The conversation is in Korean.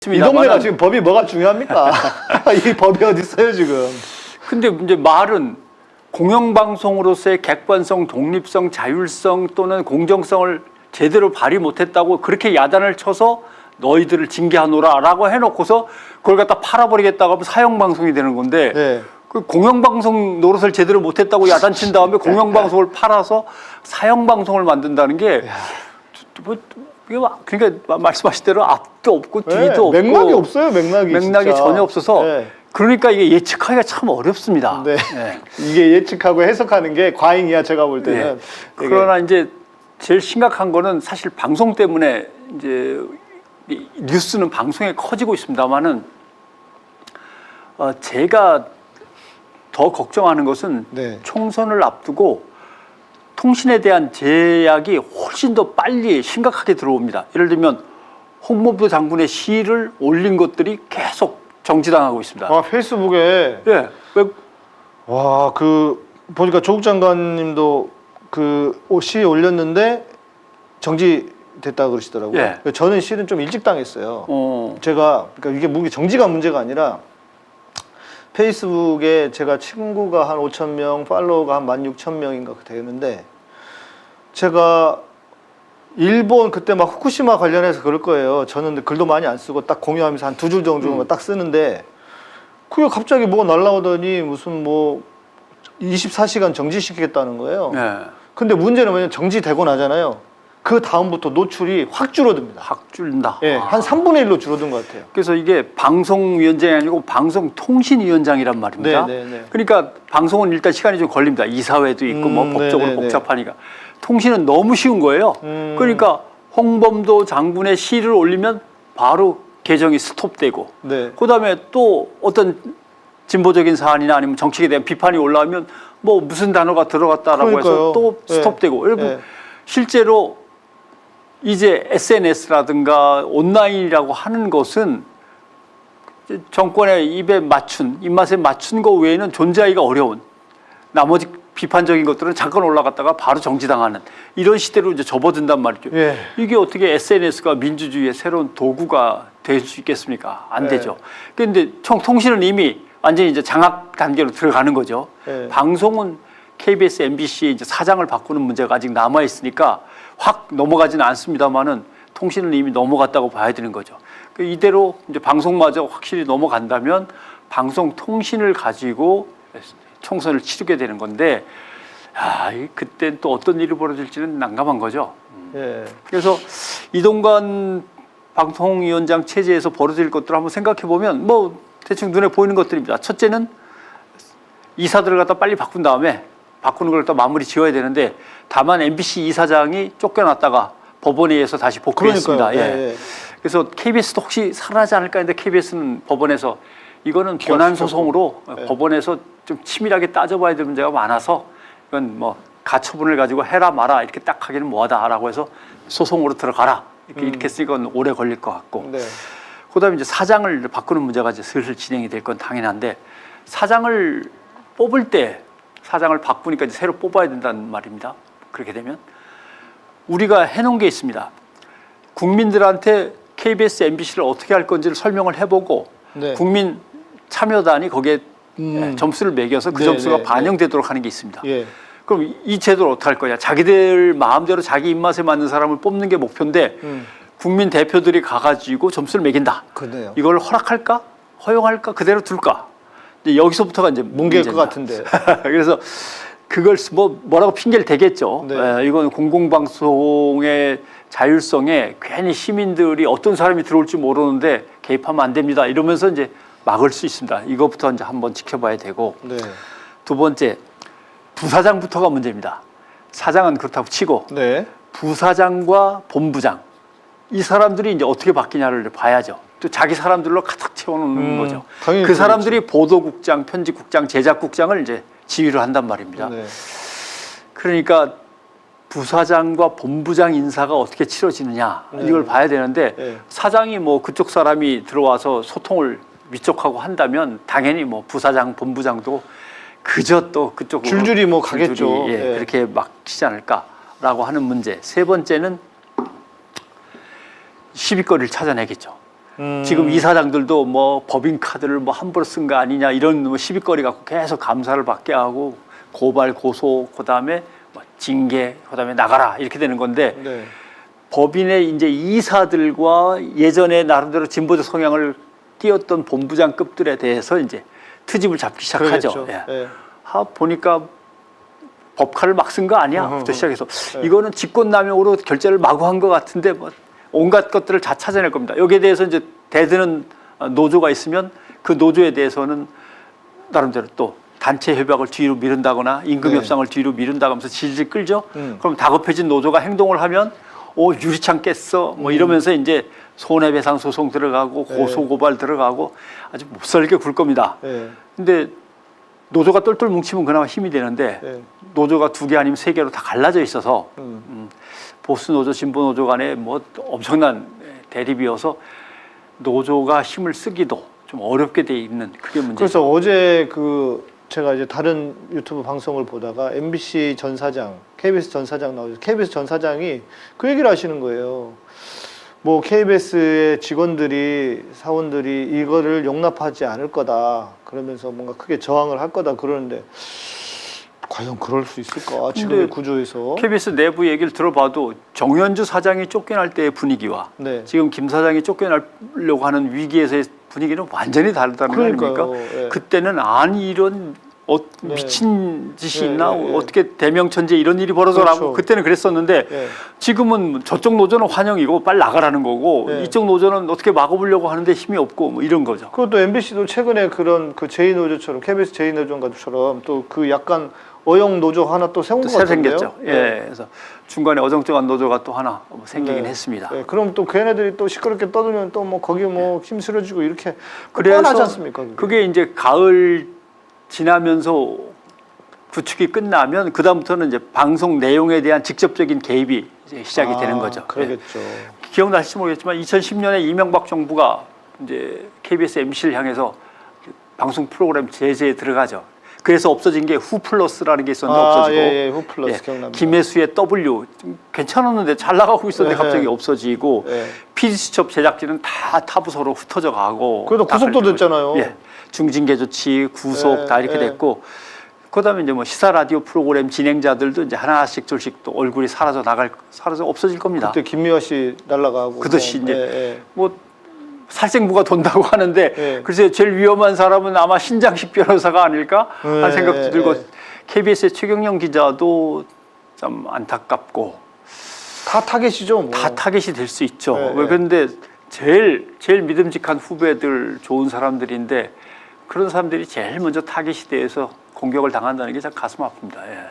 이 동네가 지금 법이 뭐가 중요합니까? 이 법이 어디 있어요 지금? 근데 이제 말은 공영방송으로서의 객관성, 독립성, 자율성 또는 공정성을 제대로 발휘 못했다고 그렇게 야단을 쳐서 너희들을 징계하노라라고 해놓고서 그걸 갖다 팔아버리겠다고 하면 사형방송이 되는 건데 네. 그 공영방송 노릇을 제대로 못했다고 야단친 다음에 공영방송을 팔아서 사형방송을 만든다는 게 뭐, 그러니까 말씀하신 대로 앞도 없고 뒤도 네, 없고 맥락이 없어요. 맥락이 진짜. 전혀 없어서 네. 그러니까 이게 예측하기가 참 어렵습니다. 네. 네. 이게 예측하고 해석하는 게 과잉이야 제가 볼 때는. 네. 그러나 이제 제일 심각한 거는 사실 방송 때문에 이제 뉴스는 방송에 커지고 있습니다만은 제가 더 걱정하는 것은 네. 총선을 앞두고 통신에 대한 제약이 훨씬 더 빨리 심각하게 들어옵니다. 예를 들면 홍범도 장군의 시를 올린 것들이 계속 정지당하고 있습니다. 아 페이스북에 예. 왜 와 그 보니까 조국 장관님도 그 시 올렸는데 정지됐다 그러시더라고요. 예. 저는 실은 좀 일찍 당했어요. 제가 그러니까 이게 무기 정지가 문제가 아니라 페이스북에 제가 친구가 한 5,000명, 팔로워가 한 16,000명인가 되는데 제가 일본 그때 막 후쿠시마 관련해서 그럴 거예요. 저는 글도 많이 안 쓰고 딱 공유하면서 한 2줄 정도만 딱 쓰는데 그게 갑자기 뭐가 날라오더니 무슨 뭐 24시간 정지시키겠다는 거예요. 네. 근데 문제는 뭐냐면 정지되고 나잖아요. 그 다음부터 노출이 확 줄어듭니다. 확 줄는다. 예, 한 3분의 1로 줄어든 것 같아요. 그래서 이게 방송위원장이 아니고 방송통신위원장이란 말입니다. 네, 네, 네. 그러니까 방송은 일단 시간이 좀 걸립니다. 이사회도 있고 뭐 법적으로 네, 네, 복잡하니까. 통신은 너무 쉬운 거예요. 그러니까 홍범도 장군의 시를 올리면 바로 계정이 스톱되고 네. 그다음에 또 어떤 진보적인 사안이나 아니면 정책에 대한 비판이 올라오면 뭐 무슨 단어가 들어갔다라고 그러니까요. 해서 또 스톱되고 여러분 네. 실제로 이제 SNS라든가 온라인이라고 하는 것은 정권의 입맛에 맞춘 거 외에는 존재하기가 어려운 나머지 비판적인 것들은 잠깐 올라갔다가 바로 정지당하는 이런 시대로 이제 접어든단 말이죠. 예. 이게 어떻게 SNS가 민주주의의 새로운 도구가 될 수 있겠습니까? 안 되죠. 그런데 통신은 이미 완전히 이제 장악 단계로 들어가는 거죠. 방송은 KBS, MBC의 이제 사장을 바꾸는 문제가 아직 남아 있으니까 확 넘어가지는 않습니다만은 통신은 이미 넘어갔다고 봐야 되는 거죠. 이대로 이제 방송마저 확실히 넘어간다면 방송 통신을 가지고 총선을 치르게 되는 건데, 그때 또 어떤 일이 벌어질지는 난감한 거죠. 예. 그래서 이동관 방송위원장 체제에서 벌어질 것들을 한번 생각해 보면 뭐 대충 눈에 보이는 것들입니다. 첫째는 이사들을 갖다 빨리 바꾼 다음에 바꾸는 걸 또 마무리 지어야 되는데 다만 MBC 이사장이 쫓겨났다가 법원에 의해서 다시 복귀했습니다. 예. 그래서 KBS도 혹시 살아나지 않을까 했는데 KBS는 법원에서 이거는 권한 소송으로 법원에서 좀 치밀하게 따져봐야 될 문제가 많아서 이건 뭐 가처분을 가지고 해라 마라 이렇게 딱 하기는 뭐하다라고 해서 소송으로 들어가라 이렇게 쓰니까 오래 걸릴 것 같고 네. 그다음에 이제 사장을 바꾸는 문제가 이제 슬슬 진행이 될 건 당연한데 사장을 뽑을 때 사장을 바꾸니까 이제 새로 뽑아야 된다는 말입니다. 그렇게 되면 우리가 해놓은 게 있습니다. 국민들한테 KBS, MBC를 어떻게 할 건지를 설명을 해보고 네. 국민 참여단이 거기에 점수를 매겨서 그 네, 점수가 네, 반영되도록 하는 게 있습니다. 예. 그럼 이 제도를 어떻게 할 거냐? 자기들 마음대로 자기 입맛에 맞는 사람을 뽑는 게 목표인데 국민 대표들이 가가지고 점수를 매긴다. 그래요. 이걸 허락할까? 허용할까? 그대로 둘까? 이제 여기서부터가 이제 뭉개일 것 같은데. 그래서 그걸 뭐라고 핑계를 대겠죠. 네. 이건 공공방송의 자율성에 괜히 시민들이 어떤 사람이 들어올지 모르는데 개입하면 안 됩니다. 이러면서 이제 막을 수 있습니다. 이것부터 이제 한번 지켜봐야 되고. 네. 두 번째, 부사장부터가 문제입니다. 사장은 그렇다고 치고 네. 부사장과 본부장 이 사람들이 이제 어떻게 바뀌냐를 봐야죠. 또 자기 사람들로 가득 채워놓는 거죠. 그 사람들이 보도국장, 편집국장, 제작국장을 이제 지휘를 한단 말입니다. 네. 그러니까 부사장과 본부장 인사가 어떻게 치러지느냐 이걸 봐야 되는데 사장이 뭐 그쪽 사람이 들어와서 소통을 위촉하고 한다면 당연히 뭐 부사장, 본부장도 그저 또 그쪽으로 줄줄이 뭐 가겠죠. 그렇게 막히지 않을까라고 하는 문제. 세 번째는 시비거리를 찾아내겠죠. 지금 이사장들도 뭐 법인카드를 뭐 함부로 쓴 거 아니냐 이런 뭐 시비거리 갖고 계속 감사를 받게 하고 고발, 고소, 그다음에 뭐 징계, 그다음에 나가라 이렇게 되는 건데 네. 법인의 이제 이사들과 예전에 나름대로 진보적 성향을 띄었던 본부장급들에 대해서 이제 트집을 잡기 시작하죠. 그러겠죠. 예. 예. 보니까 법카를 막 쓴 거 아니야?부터 시작해서 네. 이거는 직권남용으로 결재를 마구 한 것 같은데 뭐 온갖 것들을 다 찾아낼 겁니다. 여기에 대해서 이제 대드는 노조가 있으면 그 노조에 대해서는 나름대로 또 단체 협약을 뒤로 미룬다거나 임금 네. 협상을 뒤로 미룬다고 하면서 질질 끌죠. 그럼 다급해진 노조가 행동을 하면 유리창 깼어 뭐 이러면서 이제 손해배상 소송 들어가고 고소 고발 들어가고 아주 몹쓸게 굴 겁니다. 네. 근데 노조가 똘똘 뭉치면 그나마 힘이 되는데 네. 노조가 2개 아니면 3개로 다 갈라져 있어서 보수 노조, 진보 노조 간에 뭐 엄청난 대립이어서 노조가 힘을 쓰기도 좀 어렵게 돼 있는 그게 문제죠. 그래서 어제 제가 이제 다른 유튜브 방송을 보다가 MBC 전 사장, KBS 전 사장 나오죠. KBS 전 사장이 그 얘기를 하시는 거예요. 뭐 KBS의 직원들이 사원들이 이거를 용납하지 않을 거다. 그러면서 뭔가 크게 저항을 할 거다 그러는데 과연 그럴 수 있을까? 지금의 구조에서. KBS 내부 얘기를 들어봐도 정현주 사장이 쫓겨날 때의 분위기와 네. 지금 김 사장이 쫓겨나려고 하는 위기에서의 분위기는 완전히 다르다는 거 아닙니까? 예. 그때는 아니 이런 네. 미친 짓이 네, 있나? 네, 네. 어떻게 대명천지에 이런 일이 벌어져라고 그렇죠. 그때는 그랬었는데 예. 지금은 저쪽 노조는 환영이고 빨리 나가라는 거고 네. 이쪽 노조는 어떻게 막아보려고 하는데 힘이 없고 뭐 이런 거죠. 그것도 MBC도 최근에 그런 그 제2노조처럼 KBS 제2노조처럼 또 그 약간 어용 노조 하나 또 세운 것 새로 같은데요. 생겼죠. 예, 그래서 중간에 어정쩡한 노조가 또 하나 생기긴 네. 했습니다. 네, 그럼 또 걔네들이 또 시끄럽게 떠들면 또 뭐 거기 뭐 힘쓸어지고 이렇게 그래서 뻔하지 않습니까? 그게 이제 가을 지나면서 구축이 끝나면 그 다음부터는 이제 방송 내용에 대한 직접적인 개입이 이제 시작이 되는 거죠. 그러겠죠. 예. 기억나실지 모르겠지만 2010년에 이명박 정부가 이제 KBS MC를 향해서 방송 프로그램 제재에 들어가죠. 그래서 없어진 게 후플러스라는 게 있었는데 없어지고 예, 후플러스 기억납니다. 김혜수의 W 좀 괜찮았는데 잘 나가고 있었는데 네. 갑자기 없어지고 예. PD수첩 제작진은 다 타부서로 흩어져 가고 그래도 다 구속도 갈리고. 됐잖아요. 예. 중징계 조치, 구속 예, 다 이렇게 예. 됐고 그다음에 이제 뭐 시사 라디오 프로그램 진행자들도 이제 하나씩 둘씩 또 얼굴이 사라져 없어질 겁니다. 그때 김미화 씨 날라가고 그것이 뭐, 이제 예. 뭐 살생부가 돈다고 하는데 예. 글쎄 제일 위험한 사람은 아마 신장식 변호사가 아닐까 하는 예, 생각도 예, 들고 예. KBS의 최경영 기자도 좀 안타깝고 다 타겟이죠. 뭐. 다 타겟이 될 수 있죠. 예, 예. 그런데 제일 믿음직한 후배들 좋은 사람들인데 그런 사람들이 제일 먼저 타겟이 돼서 공격을 당한다는 게 참 가슴 아픕니다. 예.